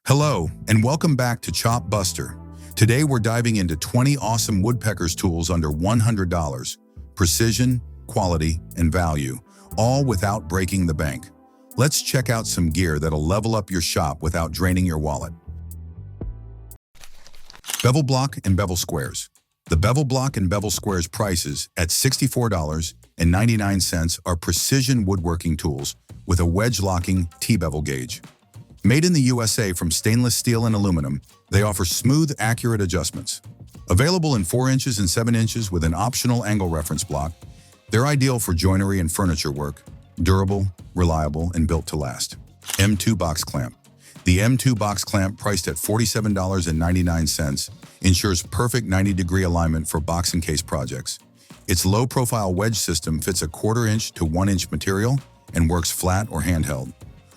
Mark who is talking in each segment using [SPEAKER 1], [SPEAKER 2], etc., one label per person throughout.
[SPEAKER 1] Hello, and welcome back to Chop Buster. Today we're diving into 20 awesome Woodpeckers tools under $100. Precision, quality, and value, all without breaking the bank. Let's check out some gear that'll level up your shop without draining your wallet. Bevel block and bevel squares. The bevel block and bevel squares prices at $64.99 are precision woodworking tools with a wedge-locking T-bevel gauge. Made in the USA from stainless steel and aluminum, they offer smooth, accurate adjustments. Available in 4 inches and 7 inches with an optional angle reference block, they're ideal for joinery and furniture work, durable, reliable, and built to last. M2 box clamp. The M2 box clamp, priced at $47.99, ensures perfect 90-degree alignment for box and case projects. Its low-profile wedge system fits a 1/4 inch to 1 inch material and works flat or handheld.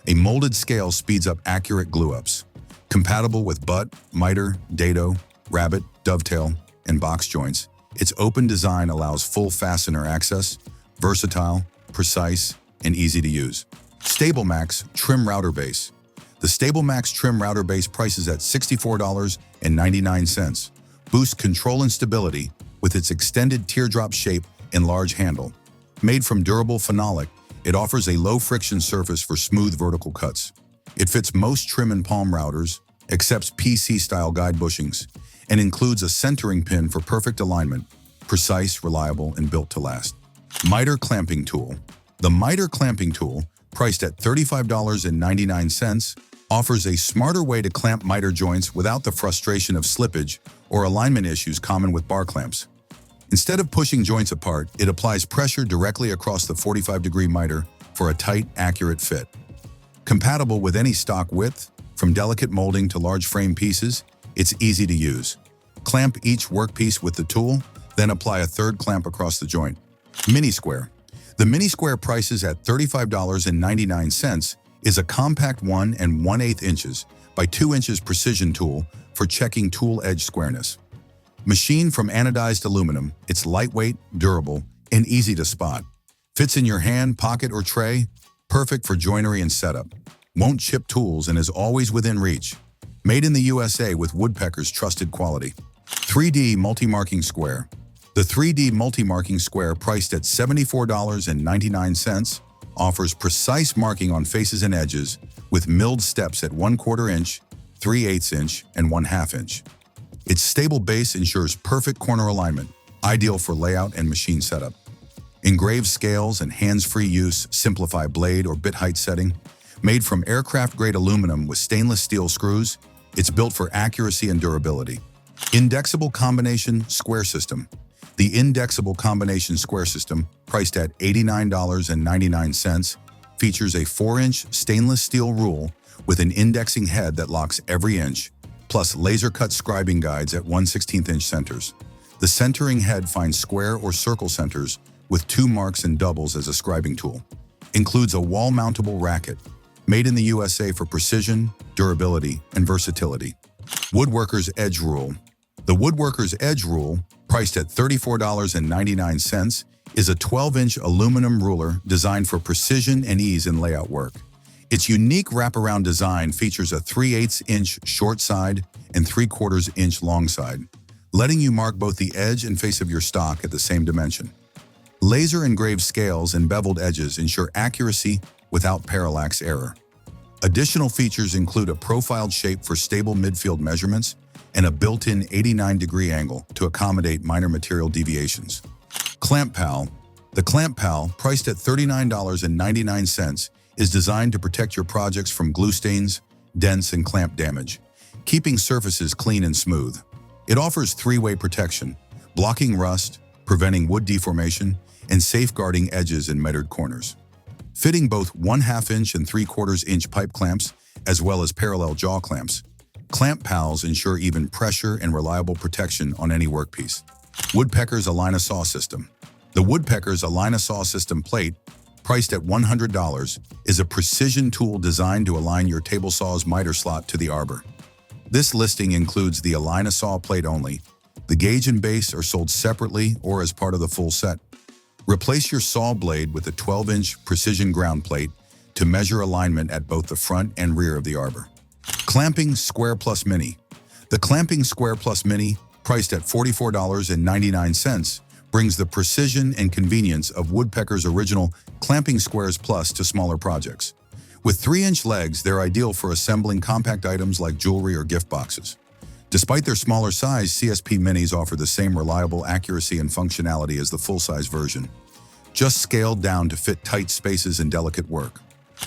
[SPEAKER 1] A molded scale speeds up accurate glue-ups. Compatible with butt, miter, dado, rabbet, dovetail, and box joints, its open design allows full fastener access, versatile, precise, and easy to use. Stabilmax trim router base. The Stabilmax trim router base prices at $64.99. Boosts control and stability with its extended teardrop shape and large handle. Made from durable phenolic, it offers a low-friction surface for smooth vertical cuts. It fits most trim and palm routers, accepts PC-style guide bushings, and includes a centering pin for perfect alignment, precise, reliable, and built to last. Miter clamping tool. The miter clamping tool, priced at $35.99, offers a smarter way to clamp miter joints without the frustration of slippage or alignment issues common with bar clamps. Instead of pushing joints apart, it applies pressure directly across the 45-degree miter for a tight, accurate fit. Compatible with any stock width, from delicate molding to large frame pieces, it's easy to use. Clamp each workpiece with the tool, then apply a third clamp across the joint. Mini square. The mini square, prices at $35.99, is a compact 1 1/8 inches by 2 inches precision tool for checking tool edge squareness. Machined from anodized aluminum, it's lightweight, durable, and easy to spot. Fits in your hand, pocket, or tray, perfect for joinery and setup. Won't chip tools and is always within reach. Made in the USA with Woodpeckers' trusted quality. 3D multi-marking square. The 3D multi-marking square, priced at $74.99, offers precise marking on faces and edges with milled steps at 1/4 inch, 3/8 inch, and 1/2 inch. Its stable base ensures perfect corner alignment, ideal for layout and machine setup. Engraved scales and hands-free use simplify blade or bit height setting. Made from aircraft-grade aluminum with stainless steel screws, it's built for accuracy and durability. In-Dexable combination square system. The in-Dexable combination square system, priced at $89.99, features a 4-inch stainless steel rule with an indexing head that locks every inch, plus laser-cut scribing guides at 1/16 inch centers. The centering head finds square or circle centers with 2 marks and doubles as a scribing tool. Includes a wall-mountable racket. Made in the USA for precision, durability, and versatility. Woodworkers Edge Rule. The Woodworkers Edge Rule, priced at $34.99, is a 12-inch aluminum ruler designed for precision and ease in layout work. Its unique wraparound design features a 3/8 inch short side and 3/4 inch long side, letting you mark both the edge and face of your stock at the same dimension. Laser engraved scales and beveled edges ensure accuracy without parallax error. Additional features include a profiled shape for stable midfield measurements and a built-in 89-degree angle to accommodate minor material deviations. Clamp Pal. The Clamp Pal, priced at $39.99, is designed to protect your projects from glue stains, dents, and clamp damage, keeping surfaces clean and smooth. It offers 3-way protection, blocking rust, preventing wood deformation, and safeguarding edges and mitered corners. Fitting both 1/2 inch and 3/4 inch pipe clamps, as well as parallel jaw clamps, Clamp Pals ensure even pressure and reliable protection on any workpiece. Woodpeckers Align Saw System. The Woodpeckers Align Saw System plate, priced at $100, is a precision tool designed to align your table saw's miter slot to the arbor. This listing includes the Align Saw plate only. The gauge and base are sold separately or as part of the full set. Replace your saw blade with a 12-inch precision ground plate to measure alignment at both the front and rear of the arbor. Clamping Square Plus Mini. The Clamping Square Plus Mini, priced at $44.99, brings the precision and convenience of Woodpecker's original Clamping Squares Plus to smaller projects. With 3-inch legs, they're ideal for assembling compact items like jewelry or gift boxes. Despite their smaller size, CSP Minis offer the same reliable accuracy and functionality as the full-size version, just scaled down to fit tight spaces and delicate work.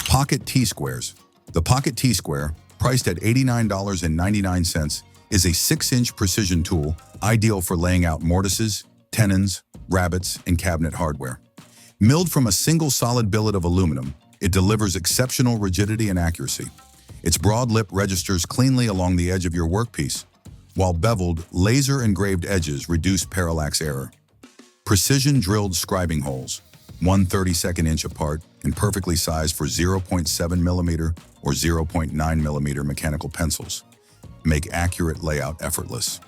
[SPEAKER 1] Pocket T-Squares. The Pocket T-Square, priced at $89.99, is a 6-inch precision tool ideal for laying out mortises, tenons, rabbets, and cabinet hardware. Milled from a single solid billet of aluminum, it delivers exceptional rigidity and accuracy. Its broad lip registers cleanly along the edge of your workpiece, while beveled, laser-engraved edges reduce parallax error. Precision drilled scribing holes, 1/32 inch apart and perfectly sized for 0.7 millimeter or 0.9 millimeter mechanical pencils, make accurate layout effortless.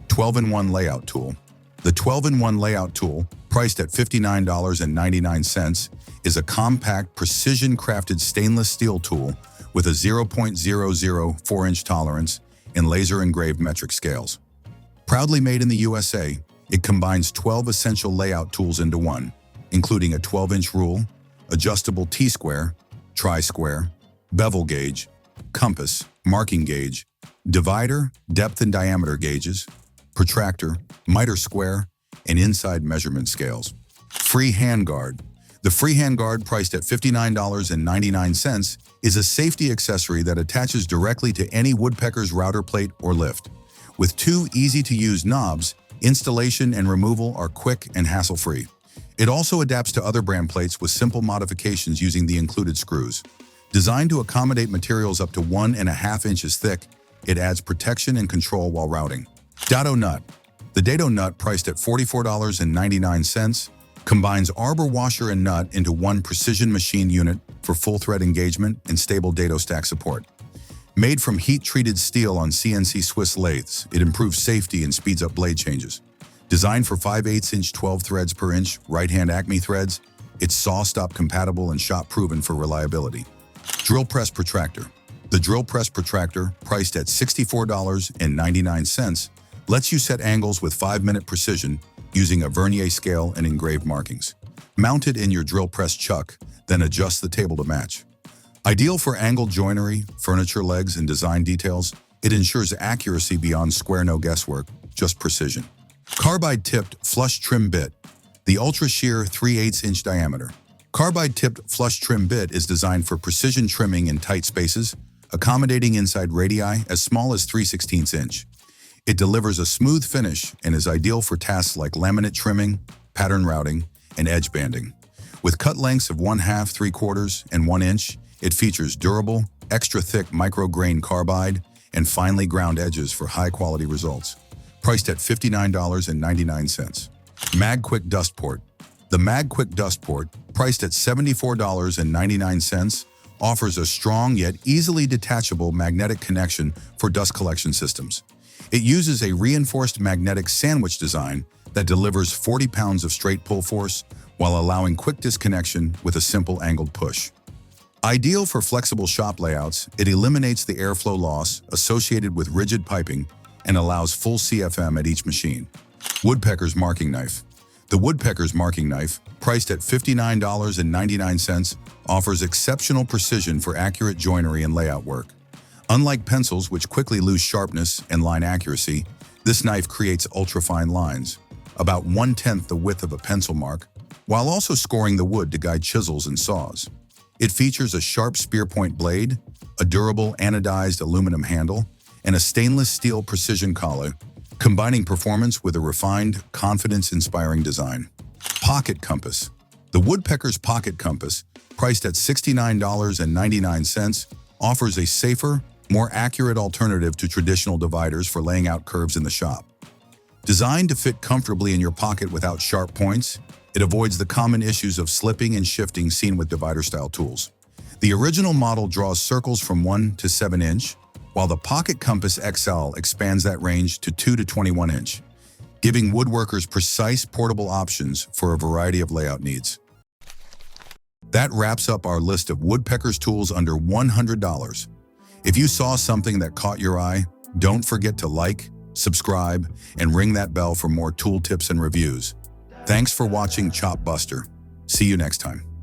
[SPEAKER 1] 12-in-1 layout tool. The 12-in-1 layout tool, priced at $59.99, is a compact, precision-crafted stainless steel tool with a 0.004-inch tolerance and laser-engraved metric scales. Proudly made in the USA, it combines 12 essential layout tools into one, including a 12-inch rule, adjustable T-square, tri-square, bevel gauge, compass, marking gauge, divider, depth and diameter gauges, protractor, miter square, and inside measurement scales. Free handguard. The free handguard, priced at $59.99, is a safety accessory that attaches directly to any Woodpecker's router plate or lift. With 2 easy-to-use knobs, installation and removal are quick and hassle-free. It also adapts to other brand plates with simple modifications using the included screws. Designed to accommodate materials up to 1.5 inches thick, it adds protection and control while routing. Dado Nut. The Dado Nut, priced at $44.99, combines arbor washer and nut into one precision machine unit for full thread engagement and stable dado stack support. Made from heat-treated steel on CNC Swiss lathes, it improves safety and speeds up blade changes. Designed for 5/8-inch 12 threads per inch right-hand Acme threads, it's saw-stop compatible and shop-proven for reliability. Drill Press Protractor. The Drill Press Protractor, priced at $64.99, lets you set angles with 5-minute precision using a vernier scale and engraved markings. Mount it in your drill press chuck, then adjust the table to match. Ideal for angled joinery, furniture legs, and design details, it ensures accuracy beyond square no guesswork, just precision. Carbide Tipped Flush Trim Bit. The Ultra Shear 3/8-inch diameter. Carbide Tipped Flush Trim Bit is designed for precision trimming in tight spaces, accommodating inside radii as small as 3/16 inch. It delivers a smooth finish and is ideal for tasks like laminate trimming, pattern routing, and edge banding. With cut lengths of 1/2, 3/4, and 1 inch, it features durable, extra-thick micro-grain carbide and finely ground edges for high-quality results. Priced at $59.99. MAGQUICK Dust Port. The MAGQUICK Dust Port, priced at $74.99, offers a strong yet easily detachable magnetic connection for dust collection systems. It uses a reinforced magnetic sandwich design that delivers 40 pounds of straight pull force while allowing quick disconnection with a simple angled push. Ideal for flexible shop layouts, it eliminates the airflow loss associated with rigid piping and allows full CFM at each machine. Woodpeckers Marking Knife. The Woodpeckers Marking Knife, priced at $59.99, offers exceptional precision for accurate joinery and layout work. Unlike pencils, which quickly lose sharpness and line accuracy, this knife creates ultrafine lines, about 1/10 the width of a pencil mark, while also scoring the wood to guide chisels and saws. It features a sharp spear point blade, a durable anodized aluminum handle, and a stainless steel precision collar, combining performance with a refined, confidence-inspiring design. Pocket Compass. The Woodpeckers Pocket Compass, priced at $69.99, offers a safer, more accurate alternative to traditional dividers for laying out curves in the shop. Designed to fit comfortably in your pocket without sharp points, it avoids the common issues of slipping and shifting seen with divider-style tools. The original model draws circles from 1 to 7 inch, while the Pocket Compass XL expands that range to 2 to 21 inch, giving woodworkers precise portable options for a variety of layout needs. That wraps up our list of Woodpeckers tools under $100. If you saw something that caught your eye, don't forget to like, subscribe, and ring that bell for more tool tips and reviews. Thanks for watching Chop Buster. See you next time.